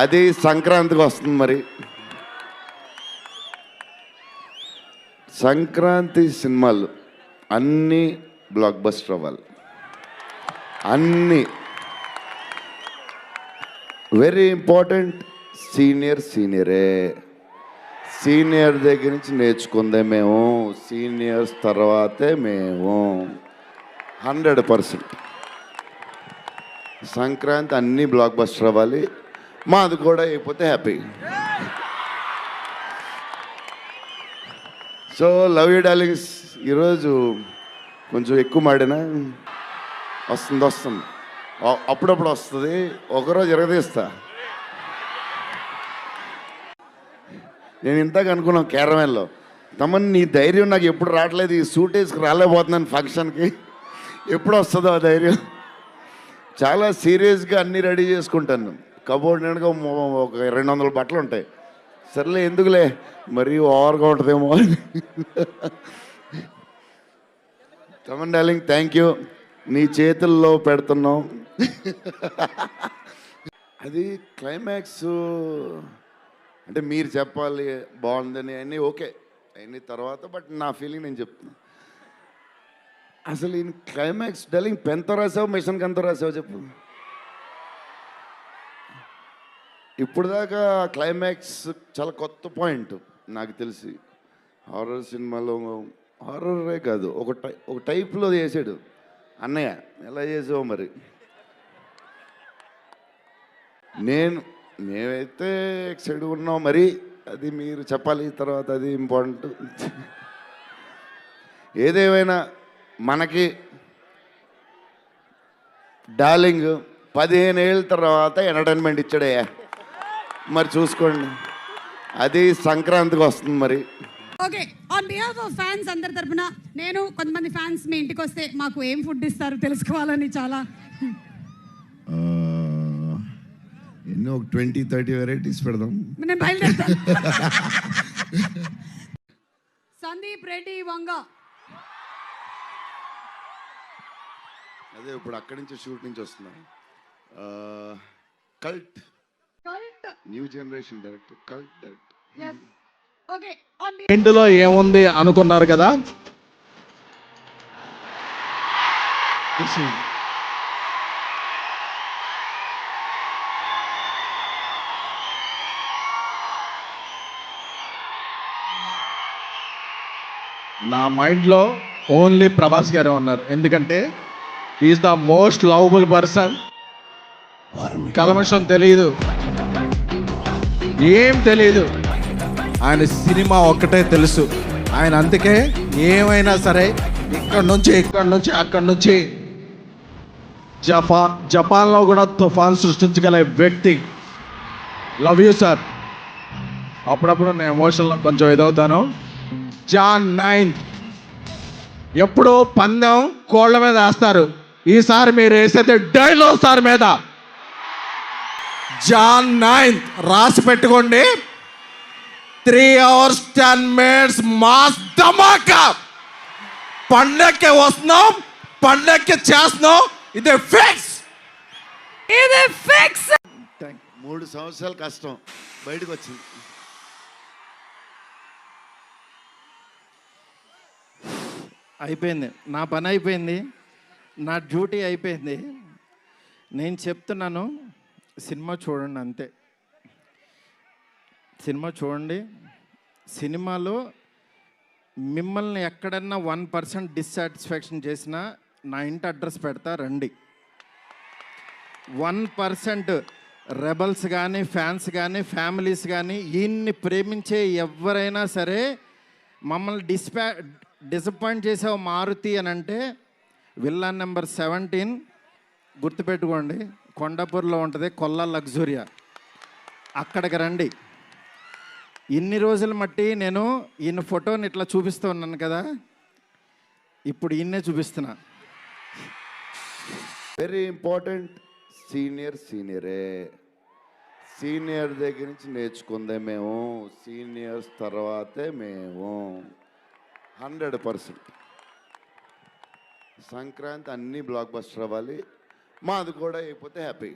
అది సంక్రాంతికి వస్తుంది మరి. సంక్రాంతి సినిమాలు అన్నీ బ్లాక్ బస్టర్ అవ్వాలి. అన్నీ వెరీ ఇంపార్టెంట్. సీనియరే. సీనియర్ దగ్గర నుంచి నేర్చుకుందే మేము, సీనియర్స్ తర్వాతే మేము. 100% సంక్రాంతి అన్నీ బ్లాక్ బస్టర్ అవ్వాలి. మాది కూడా అయిపోతే happy. So love you darlings. ఈరోజు కొంచెం ఎక్కువ మాడినా వస్తుంది అప్పుడప్పుడు వస్తుంది. ఒకరోజు ఎరగదీస్తా. నేను ఇంతగా అనుకున్నాను క్యారవాన్లో, తమన్ నీ ధైర్యం నాకు ఎప్పుడు రావట్లేదు, ఈ సూట్ వేసుకు రాలేకపోతున్నాను ఫంక్షన్కి, ఎప్పుడు వస్తుందో ఆ ధైర్యం. చాలా సీరియస్గా అన్నీ రెడీ చేసుకుంటాను. కబోర్డ్ నిండుగా ఒక 200 బట్టలు ఉంటాయి. సర్లే ఎందుకులే మరీ ఓవర్గా ఉంటుందేమో అని. Thaman darling thank you. నీ చేతుల్లో పెడుతున్నాం. అది క్లైమాక్స్ అంటే మీరు చెప్పాలి బాగుందని అన్నీ ఓకే అన్నీ తర్వాత, బట్ నా ఫీలింగ్ నేను చెప్తున్నా. అసలు ఈ క్లైమాక్స్ డార్లింగ్ పెన్తో రాసావు మిషన్కి ఎంతో రాసావు చెప్పు. ఇప్పుడు దాకా క్లైమాక్స్ చాలా కొత్త పాయింట్ నాకు తెలిసి. హారర్ సినిమాలో హారరే కాదు, ఒక టైప్లో చేసాడు అన్నయ్య. ఎలా చేసావు మరి? మేమైతే ఎక్సైడ్ ఉన్నాం మరి, అది మీరు చెప్పాలి తర్వాత, అది ఇంపార్టెంట్. ఏదేమైనా మనకి డార్లింగ్ 15 ఏళ్ళ తర్వాత ఎంటర్టైన్మెంట్ ఇచ్చాడయ్యా, మరి చూసుకోండి. అది సంక్రాంతికి వస్తుంది మరి. Okay, on behalf of fans అందరి తరపున నేను కొంతమంది ఫ్యాన్స్ మీ ఇంటికి వస్తే మాకు ఏం ఫుడ్ ఇస్తారు తెలుసుకోవాలని చాలా ఎన్నో 20-30 వెరైటీస్ పెడదాం. నేను బయలుదేరుతాను. సందీప్ రెడ్డి వంగ. అదే ఇప్పుడు అక్కడి నుంచి షూట్ నుంచి వస్తున్నాం. Cult new generation director, cult director. Okay, ఇంటిలో ఏముంది అనుకున్నారు కదా, నా మైండ్లో ఓన్లీ ప్రభాస్ గారే ఉన్నారు. ఎందుకంటే is the most lovable person. కల్మషం తెలియదు, ఏం తెలియదు, ఆయన సినిమా ఒక్కటే తెలుసు. ఆయన అందుకే ఏమైనా సరే ఇక్కడి నుంచి అక్కడి నుంచి జపాన్లో కూడా తుఫాన్ సృష్టించగల వ్యక్తి. Love you sir. అప్పుడప్పుడు నేను ఎమోషన్లో కొంచెం ఇదవుతాను. జాన్ 9 ఎప్పుడో పందెం కోళ్ళ మీద వేస్తారు, ఈసారి మీరు వేసేది డైనోసార్ మీద. జాన్ 9 రాసి పెట్టుకోండి. 3 hours 10 minutes మాస్ ధమాకా. పండక్కి వస్తున్నాం, పండక్కి చేస్తున్నాం. ఇది ఫిక్స్. 3 సంవత్సరాలు కష్టం బయటకు వచ్చింది. అయిపోయింది, నా పని అయిపోయింది, నా డ్యూటీ అయిపోయింది. నేను చెప్తున్నాను, సినిమా చూడండి అంతే. సినిమా చూడండి. సినిమాలో మిమ్మల్ని ఎక్కడన్నా 1% డిస్సాటిస్ఫాక్షన్ చేసినా నా ఇంటి అడ్రస్ పెడతా, రండి. 1% రెబల్స్ కానీ ఫ్యాన్స్ కానీ ఫ్యామిలీస్ కానీ ఈయన్ని ప్రేమించే ఎవరైనా సరే మమ్మల్ని డిసప్పాయింట్ చేసావు మారుతి అని అంటే విల్లా నెంబర్ 17 గుర్తుపెట్టుకోండి, కొండాపూర్లో ఉంటుంది, కొల్లా లగ్జూరియా. అక్కడికి రండి. ఇన్ని రోజులు మట్టి నేను ఈయన ఫోటోని ఇట్లా చూపిస్తూ ఉన్నాను కదా, ఇప్పుడు ఈయన్నే చూపిస్తున్నా. Very important. సీనియరే. సీనియర్ దగ్గర నుంచి నేర్చుకుందే మేము, సీనియర్స్ తర్వాతే మేము. 100% సంక్రాంతి అన్నీ బ్లాక్ బస్టర్ అవ్వాలి. మాది కూడా అయిపోతే హ్యాపీ.